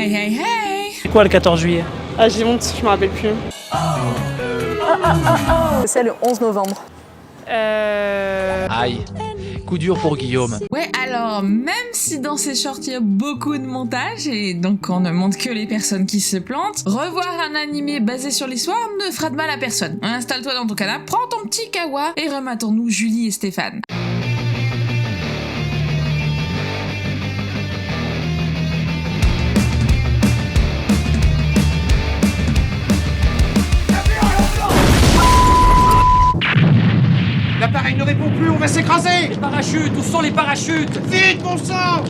Hey hey hey! C'est quoi le 14 juillet? Ah, j'ai honte, je me rappelle plus. C'est le 11 novembre. Aïe, coup dur pour Guillaume. Ouais, alors, même si dans ces shorts il y a beaucoup de montage et donc on ne montre que les personnes qui se plantent, revoir un animé basé sur l'histoire ne fera de mal à personne. Installe-toi dans ton canapé, prends ton petit kawa et rematons-nous Julie et Stéphane. L'appareil ne répond plus, on va s'écraser! Les parachutes, où sont les parachutes? Vite, bon sang!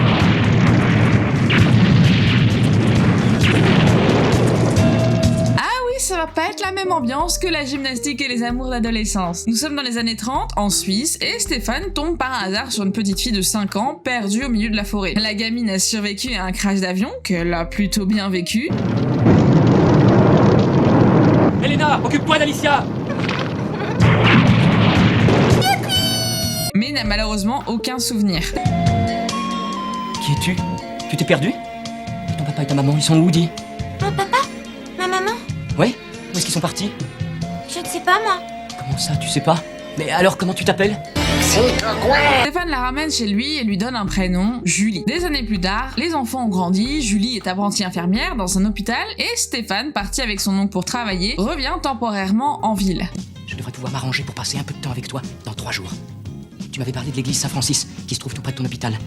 Ah oui, ça va pas être la même ambiance que la gymnastique et les amours d'adolescence. Nous sommes dans les années 30, en Suisse, et Stéphane tombe par hasard sur une petite fille de 5 ans, perdue au milieu de la forêt. La gamine a survécu à un crash d'avion, qu'elle a plutôt bien vécu. Elena, occupe-toi d'Alicia! Mais n'a malheureusement aucun souvenir. Qui es-tu? Tu t'es perdu? Ton papa et ta maman, ils sont où, dis? Mon papa? Ma maman? Ouais? Où est-ce qu'ils sont partis? Je ne sais pas, moi. Comment ça, tu sais pas? Mais alors, comment tu t'appelles? Stéphane la ramène chez lui et lui donne un prénom, Julie. Des années plus tard, les enfants ont grandi, Julie est apprentie infirmière dans un hôpital et Stéphane, parti avec son oncle pour travailler, revient temporairement en ville. Je devrais pouvoir m'arranger pour passer un peu de temps avec toi dans 3 jours. Tu m'avais parlé de l'église Saint-Francis, qui se trouve tout près de ton hôpital.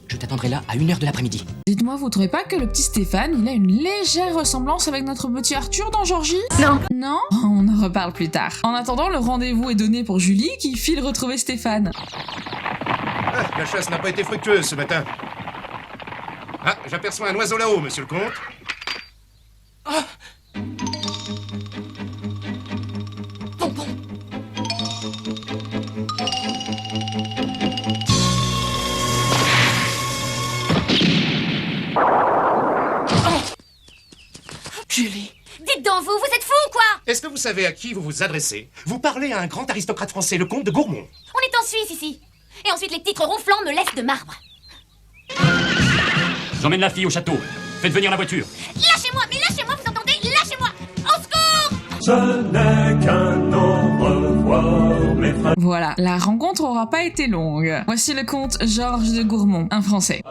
Je t'attendrai là à 1h de l'après-midi. Dites-moi, vous trouvez pas que le petit Stéphane, il a une légère ressemblance avec notre petit Arthur dans Georgie? Non. Non? On en reparle plus tard. En attendant, le rendez-vous est donné pour Julie qui file retrouver Stéphane. Ah, la chasse n'a pas été fructueuse ce matin. Ah, j'aperçois un oiseau là-haut, monsieur le comte. Bonbon. Julie! Dites donc, vous êtes fous ou quoi? Est-ce que vous savez à qui vous vous adressez? Vous parlez à un grand aristocrate français, le comte de Gourmont. On est en Suisse ici. Et ensuite, les titres ronflants me laissent de marbre. J'emmène la fille au château. Faites venir la voiture. Lâchez-moi, mais lâchez-moi, vous entendez? Lâchez-moi! Au secours! Ce n'est qu'un au revoir, mes frères. Voilà, la rencontre aura pas été longue. Voici le comte Georges de Gourmont, un Français.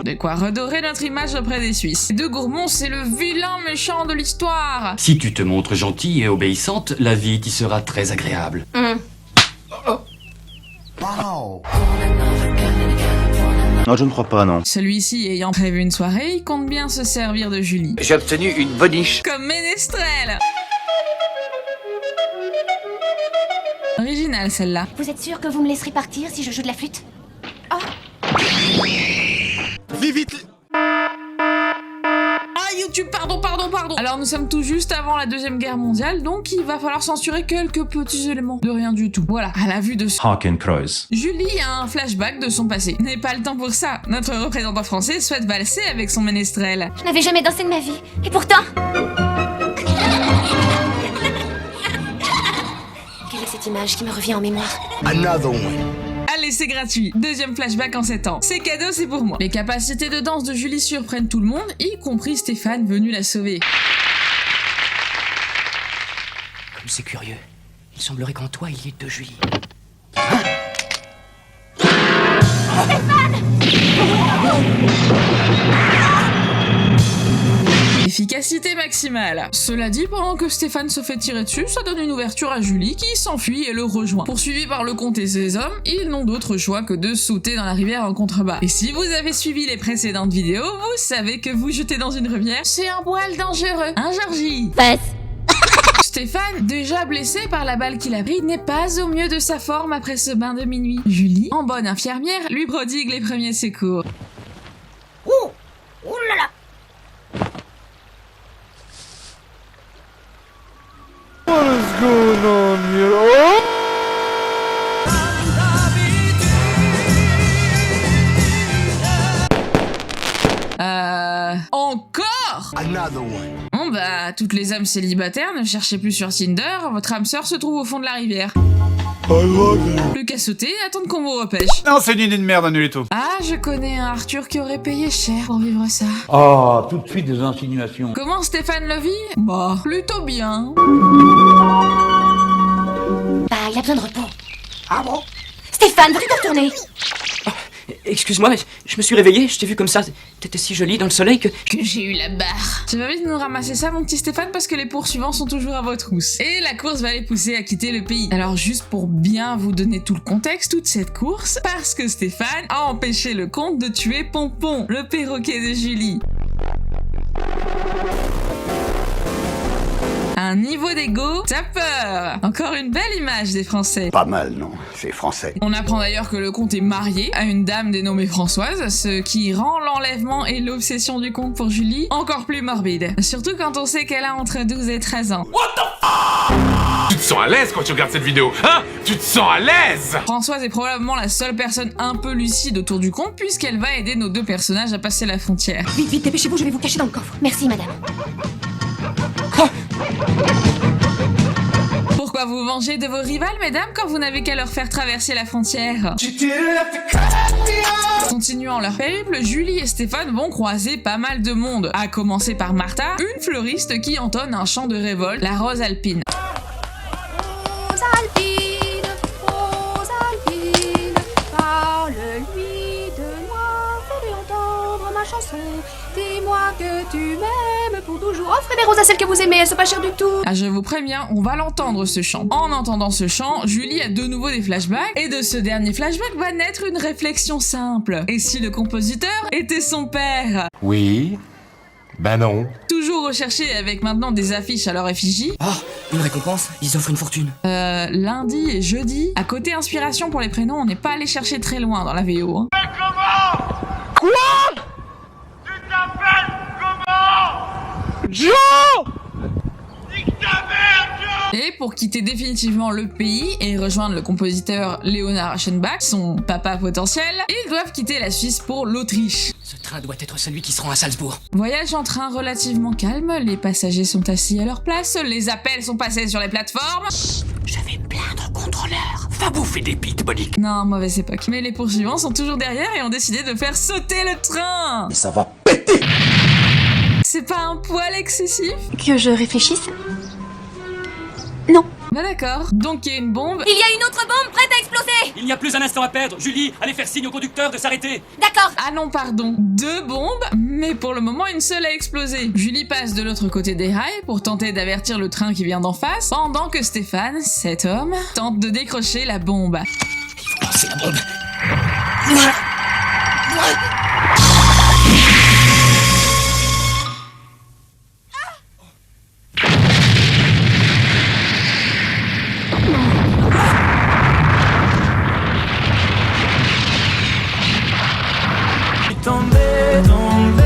De quoi redorer notre image auprès des Suisses. De Gourmont, c'est le vilain méchant de l'histoire. Si tu te montres gentille et obéissante, la vie t'y sera très agréable. Non, je ne crois pas, non. Celui-ci ayant prévu une soirée, il compte bien se servir de Julie. J'ai obtenu une boniche. Comme ménestrel. Originale celle-là. Vous êtes sûr que vous me laisserez partir si je joue de la flûte? Vite, vite! Ah, YouTube, pardon. Alors nous sommes tout juste avant la Deuxième Guerre mondiale, donc il va falloir censurer quelques petits éléments. De rien du tout. Voilà, à la vue de ce... Hakenkreuz. Julie a un flashback de son passé. N'est pas le temps pour ça. Notre représentant français souhaite valser avec son ménestrel. Je n'avais jamais dansé de ma vie. Et pourtant... Quelle est cette image qui me revient en mémoire? Allez, c'est gratuit. Deuxième flashback en 7 ans. C'est cadeau, c'est pour moi. Les capacités de danse de Julie surprennent tout le monde, y compris Stéphane venu la sauver. Comme c'est curieux. Il semblerait qu'en toi, il y ait 2 Julie. Efficacité maximale. Cela dit, pendant que Stéphane se fait tirer dessus, ça donne une ouverture à Julie qui s'enfuit et le rejoint. Poursuivi par le comte et ses hommes, ils n'ont d'autre choix que de sauter dans la rivière en contrebas. Et si vous avez suivi les précédentes vidéos, vous savez que vous jeter dans une rivière, c'est un poil dangereux. Hein, Georgie? Passe. Stéphane, déjà blessé par la balle qu'il a prise, n'est pas au mieux de sa forme après ce bain de minuit. Julie, en bonne infirmière, lui prodigue les premiers secours. Ouh là là. Encore? Bon bah, toutes les âmes célibataires, ne cherchez plus sur Tinder, votre âme sœur se trouve au fond de la rivière. Plus qu'à sauter et attendre qu'on vous repêche. Non, c'est une idée de merde, annulez tout. Ah, je connais un Arthur qui aurait payé cher pour vivre ça. Oh, tout de suite des insinuations. Comment Stéphane le vit? Bah, plutôt bien. Bah, il a besoin de repos. Ah bon? Stéphane, veux-tu te retourner? Excuse-moi, je me suis réveillée, je t'ai vu comme ça. T'étais si jolie dans le soleil que j'ai eu la barre. Tu vas vite nous ramasser ça, mon petit Stéphane, parce que les poursuivants sont toujours à votre housse. Et la course va les pousser à quitter le pays. Alors juste pour bien vous donner tout le contexte, toute cette course, parce que Stéphane a empêché le comte de tuer Pompon, le perroquet de Julie. Un niveau d'ego, t'as peur. Encore une belle image des Français. Pas mal, non? C'est français. On apprend d'ailleurs que le comte est marié à une dame dénommée Françoise, ce qui rend l'enlèvement et l'obsession du comte pour Julie encore plus morbide. Surtout quand on sait qu'elle a entre 12 et 13 ans. What the f***? Tu te sens à l'aise quand tu regardes cette vidéo, hein? Tu te sens à l'aise? Françoise est probablement la seule personne un peu lucide autour du comte puisqu'elle va aider nos deux personnages à passer la frontière. Vite, vite, dépêchez-vous, je vais vous cacher dans le coffre. Merci, madame. Pourquoi vous vengez de vos rivales, mesdames, quand vous n'avez qu'à leur faire traverser la frontière? Continuant leur périple, Julie et Stéphane vont croiser pas mal de monde, à commencer par Martha, une fleuriste qui entonne un chant de révolte, la rose alpine. Rose alpine, parle-lui de moi, fais-lui entendre ma chanson. Dis-moi que tu m'aimes pour toujours. Offrez des roses à celles que vous aimez, elles sont pas chères du tout. Ah, je vous préviens, on va l'entendre ce chant. En entendant ce chant, Julie a de nouveau des flashbacks, et de ce dernier flashback va naître une réflexion simple. Et si le compositeur était son père? Oui. Ben non. Toujours recherché avec maintenant des affiches à leur effigie. Oh, une récompense, ils offrent une fortune. Lundi et jeudi. À côté inspiration pour les prénoms, on n'est pas allé chercher très loin dans la VO. Hein. Mais comment? Quoi? Tu t'appelles comment? Joe! Nique ta mère, Joe! Et pour quitter définitivement le pays et rejoindre le compositeur Leonard Aschenbach, son papa potentiel, ils doivent quitter la Suisse pour l'Autriche. Ce train doit être celui qui se rend à Salzbourg. Voyage en train relativement calme, les passagers sont assis à leur place, les appels sont passés sur les plateformes. Je vais me plaindre au contrôleur. Va bouffer des pites, Bonnie. Non, mauvaise époque. Mais les poursuivants sont toujours derrière et ont décidé de faire sauter le train. Mais ça va péter! C'est pas un poil excessif? Que je réfléchisse? Non. Bah d'accord. Donc il y a une bombe. Il y a une autre bombe prête à exploser! Il n'y a plus un instant à perdre. Julie, allez faire signe au conducteur de s'arrêter. D'accord. Ah non, pardon. 2 bombes, mais pour le moment une seule a explosé. Julie passe de l'autre côté des rails pour tenter d'avertir le train qui vient d'en face, pendant que Stéphane, cet homme, tente de décrocher la bombe. Il faut lancer la bombe.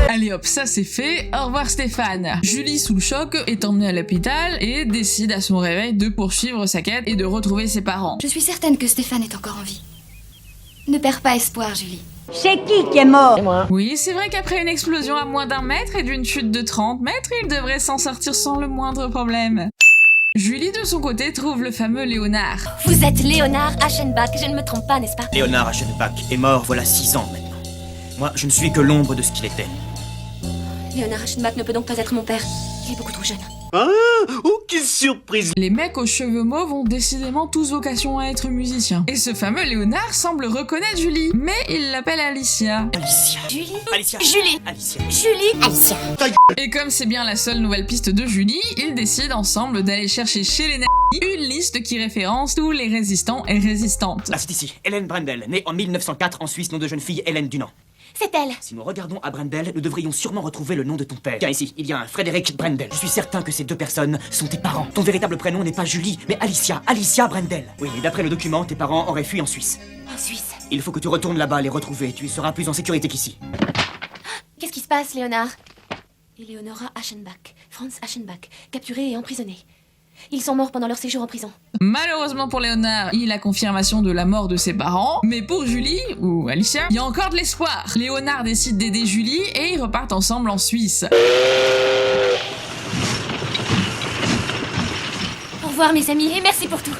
Allez hop, ça c'est fait, au revoir Stéphane. Julie, sous le choc, est emmenée à l'hôpital et décide à son réveil de poursuivre sa quête et de retrouver ses parents. Je suis certaine que Stéphane est encore en vie. Ne perds pas espoir, Julie. C'est qui est mort? Oui, c'est vrai qu'après une explosion à moins d'1 mètre et d'une chute de 30 mètres, il devrait s'en sortir sans le moindre problème. Julie, de son côté, trouve le fameux Léonard. Vous êtes Léonard Aschenbach, je ne me trompe pas, n'est-ce pas? Léonard Aschenbach est mort voilà 6 ans maintenant. Moi, je ne suis que l'ombre de ce qu'il était. Léonard Aschenbach ne peut donc pas être mon père. Il est beaucoup trop jeune. Ah, oh, quelle surprise! Les mecs aux cheveux mauves ont décidément tous vocation à être musiciens. Et ce fameux Léonard semble reconnaître Julie, mais il l'appelle Alicia. Alicia. Julie? Alicia. Julie? Alicia. Julie? Alicia. Et comme c'est bien la seule nouvelle piste de Julie, ils décident ensemble d'aller chercher chez les nazis une liste qui référence tous les résistants et résistantes. Ah, c'est ici. Hélène Brendel, née en 1904 en Suisse, nom de jeune fille Hélène Dunant. C'est elle. Si nous regardons à Brendel, nous devrions sûrement retrouver le nom de ton père. Tiens, ici, il y a un Frédéric Brendel. Je suis certain que ces 2 personnes sont tes parents. Ton véritable prénom n'est pas Julie, mais Alicia. Alicia Brendel. Oui, et d'après le document, tes parents auraient fui en Suisse. En Suisse. Il faut que tu retournes là-bas les retrouver. Tu y seras plus en sécurité qu'ici. Qu'est-ce qui se passe, Léonard? Eleonora Aschenbach, Franz Aschenbach, capturés et emprisonnés. Ils sont morts pendant leur séjour en prison. Malheureusement pour Léonard, il a confirmation de la mort de ses parents, mais pour Julie, ou Alicia, il y a encore de l'espoir. Léonard décide d'aider Julie et ils repartent ensemble en Suisse. Au revoir mes amis et merci pour tout.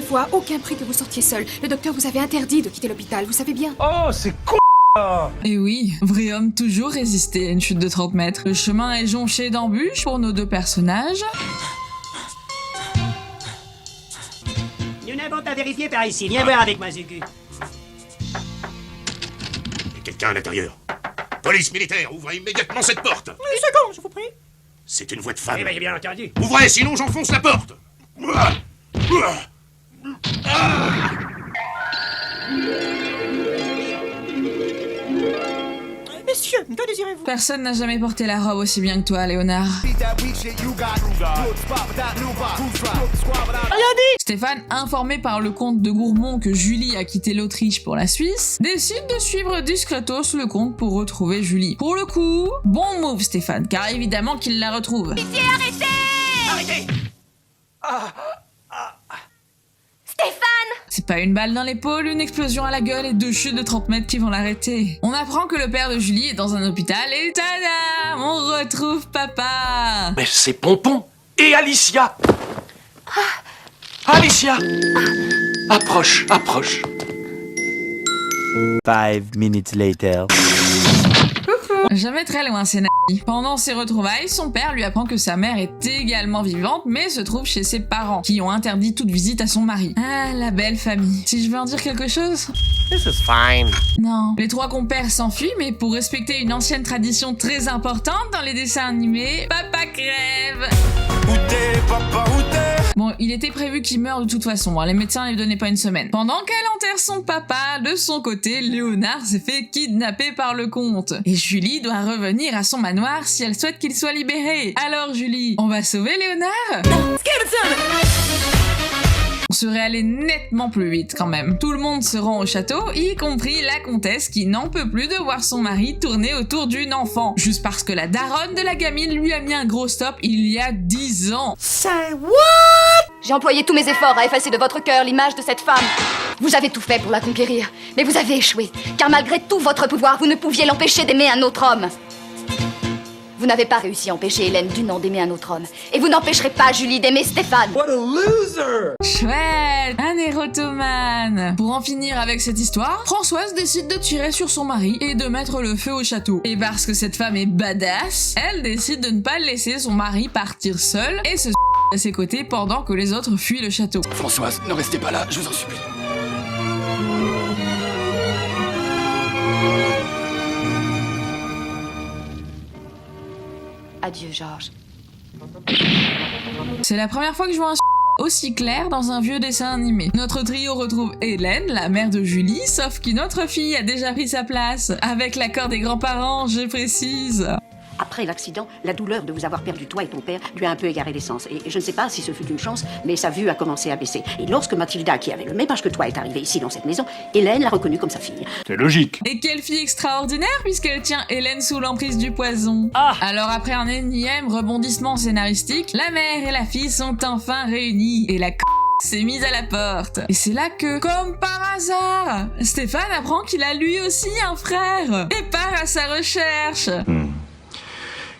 fois, aucun prix que vous sortiez seul. Le docteur vous avait interdit de quitter l'hôpital, vous savez bien. Oh, c'est con. Et oui, vrai homme toujours résisté à une chute de 30 mètres. Le chemin est jonché d'embûches pour nos deux personnages. Nous n'avons pas vérifié par ici. Viens voir avec moi, Zugu. Il y a quelqu'un à l'intérieur. Police militaire, ouvrez immédiatement cette porte. Une seconde, je vous prie. C'est une voix de femme. Eh ben, j'ai bien entendu. Ouvrez, sinon j'enfonce la porte. Monsieur, que désirez-vous? Personne n'a jamais porté la robe aussi bien que toi, Léonard. Stéphane, informé par le comte de Gourmont que Julie a quitté l'Autriche pour la Suisse, décide de suivre discretos le comte pour retrouver Julie. Pour le coup, bon move Stéphane, car évidemment qu'il la retrouve. Pitié, arrêtez! Arrêtez! Stéphane! C'est pas une balle dans l'épaule, une explosion à la gueule et 2 chutes de 30 mètres qui vont l'arrêter. On apprend que le père de Julie est dans un hôpital et tada! On retrouve papa! Mais c'est Pompon et Alicia. Alicia, approche, approche. 5 minutes later. Jamais très loin, c'est Nani. Pendant ses retrouvailles, son père lui apprend que sa mère est également vivante, mais se trouve chez ses parents, qui ont interdit toute visite à son mari. Ah, la belle famille. Si je veux en dire quelque chose? This is fine. Non. Les 3 compères s'enfuient, mais pour respecter une ancienne tradition très importante dans les dessins animés, papa crève. Bon, il était prévu qu'il meure de toute façon, les médecins ne lui donnaient pas une semaine. Pendant qu'elle enterre son papa, de son côté, Léonard s'est fait kidnapper par le comte. Et Julie doit revenir à son manoir si elle souhaite qu'il soit libéré. Alors Julie, on va sauver Léonard? On serait allé nettement plus vite quand même. Tout le monde se rend au château, y compris la comtesse qui n'en peut plus de voir son mari tourner autour d'une enfant. Juste parce que la daronne de la gamine lui a mis un gros stop il y a 10 ans. Say what? J'ai employé tous mes efforts à effacer de votre cœur l'image de cette femme. Vous avez tout fait pour la conquérir, mais vous avez échoué. Car malgré tout votre pouvoir, vous ne pouviez l'empêcher d'aimer un autre homme. Vous n'avez pas réussi à empêcher Hélène Dunant d'aimer un autre homme. Et vous n'empêcherez pas Julie d'aimer Stéphane. What a loser! Chouette, un érotomane. Pour en finir avec cette histoire, Françoise décide de tirer sur son mari et de mettre le feu au château. Et parce que cette femme est badass, elle décide de ne pas laisser son mari partir seul et se à ses côtés pendant que les autres fuient le château. Françoise, ne restez pas là, je vous en supplie. Adieu, Georges. C'est la première fois que je vois un aussi clair dans un vieux dessin animé. Notre trio retrouve Hélène, la mère de Julie, sauf qu'une autre fille a déjà pris sa place. Avec l'accord des grands-parents, je précise. Après l'accident, la douleur de vous avoir perdu toi et ton père lui a un peu égaré l'essence. Et je ne sais pas si ce fut une chance, mais sa vue a commencé à baisser. Et lorsque Mathilda, qui avait le même âge que toi, est arrivée ici dans cette maison, Hélène l'a reconnue comme sa fille. C'est logique. Et quelle fille extraordinaire puisqu'elle tient Hélène sous l'emprise du poison. Alors après un énième rebondissement scénaristique, la mère et la fille sont enfin réunies et la s'est mise à la porte. Et c'est là que, comme par hasard, Stéphane apprend qu'il a lui aussi un frère et part à sa recherche.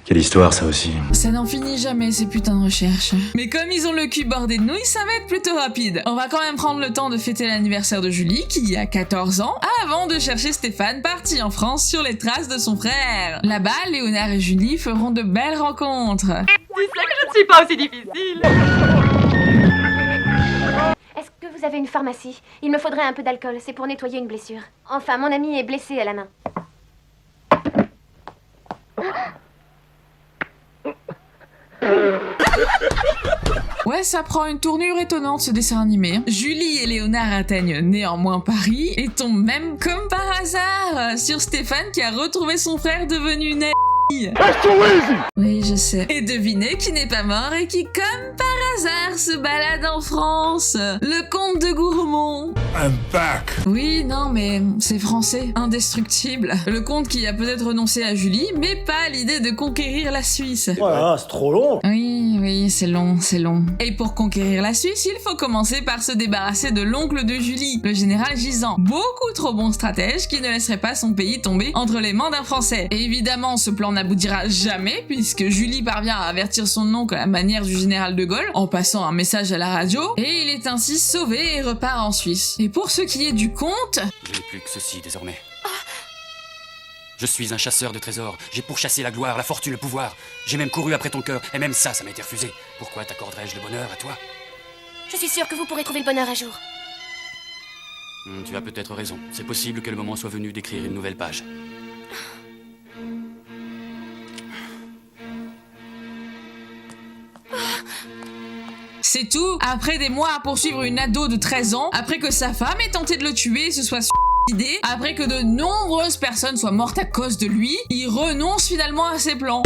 Quelle histoire, ça aussi. Ça n'en finit jamais, ces putains de recherches. Mais comme ils ont le cul bordé de nouilles, ça va être plutôt rapide. On va quand même prendre le temps de fêter l'anniversaire de Julie, qui a 14 ans, avant de chercher Stéphane, parti en France sur les traces de son frère. Là-bas, Léonard et Julie feront de belles rencontres. Tu sais que je ne suis pas aussi difficile. Est-ce que vous avez une pharmacie? Il me faudrait un peu d'alcool, c'est pour nettoyer une blessure. Enfin, mon ami est blessé à la main. Ouais, ça prend une tournure étonnante ce dessin animé. Julie et Léonard atteignent néanmoins Paris et tombent même comme par hasard sur Stéphane qui a retrouvé son frère devenu une Oui, je sais. Et devinez qui n'est pas mort et qui, comme par hasard, se balade en France. Le comte de Gourmont. I'm back. Oui, non, mais c'est français, indestructible. Le comte qui a peut-être renoncé à Julie, mais pas à l'idée de conquérir la Suisse. Voilà, c'est trop long. Oui, Oui, c'est long, c'est long. Et pour conquérir la Suisse, il faut commencer par se débarrasser de l'oncle de Julie, le général Gisant. Beaucoup trop bon stratège qui ne laisserait pas son pays tomber entre les mains d'un Français. Et évidemment, ce plan n'aboutira jamais puisque Julie parvient à avertir son oncle à la manière du général de Gaulle en passant un message à la radio et il est ainsi sauvé et repart en Suisse. Et pour ce qui est du conte... Je n'ai plus que ceci désormais. Je suis un chasseur de trésors. J'ai pourchassé la gloire, la fortune, le pouvoir. J'ai même couru après ton cœur, et même ça m'a été refusé. Pourquoi t'accorderais-je le bonheur à toi? Je suis sûre que vous pourrez trouver le bonheur un jour. Tu as peut-être raison. C'est possible que le moment soit venu d'écrire une nouvelle page. C'est tout. Après des mois à poursuivre une ado de 13 ans, après que sa femme ait tenté de le tuer et se soit suicidée, après que de nombreuses personnes soient mortes à cause de lui, il renonce finalement à ses plans.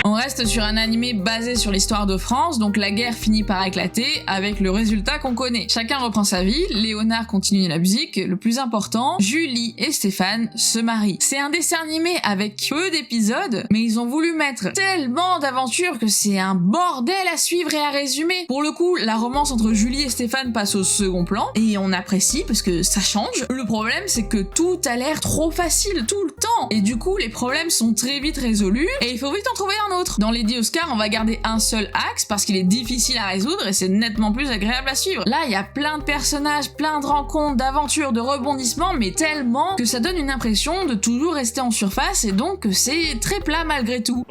On reste sur un animé basé sur l'histoire de France, donc la guerre finit par éclater avec le résultat qu'on connaît. Chacun reprend sa vie, Léonard continue la musique, le plus important, Julie et Stéphane se marient. C'est un dessin animé avec peu d'épisodes, mais ils ont voulu mettre tellement d'aventures que c'est un bordel à suivre et à résumer. Pour le coup, la romance entre Julie et Stéphane passe au second plan, et on apprécie parce que ça change. Le problème, c'est que tout a l'air trop facile tout le temps, et du coup, les problèmes sont très vite résolus, et il faut vite en trouver un autre. Dans Lady Oscar, on va garder un seul axe parce qu'il est difficile à résoudre et c'est nettement plus agréable à suivre. Là, il y a plein de personnages, plein de rencontres, d'aventures, de rebondissements, mais tellement que ça donne une impression de toujours rester en surface et donc que c'est très plat malgré tout.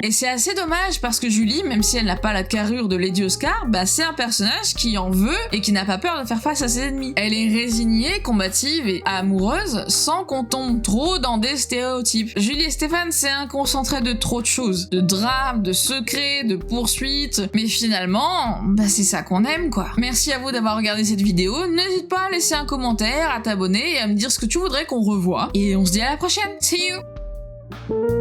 Et c'est assez dommage parce que Julie, même si elle n'a pas la carrure de Lady Oscar, bah c'est un personnage qui en veut et qui n'a pas peur de faire face à ses ennemis. Elle est résignée, combative et amoureuse sans qu'on tombe trop dans des stéréotypes. Julie et Stéphane, c'est un concentré de trop de choses, de drames, de secrets, de poursuites, mais finalement, bah c'est ça qu'on aime quoi. Merci à vous d'avoir regardé cette vidéo, n'hésite pas à laisser un commentaire, à t'abonner et à me dire ce que tu voudrais qu'on revoie, et on se dit à la prochaine, see you!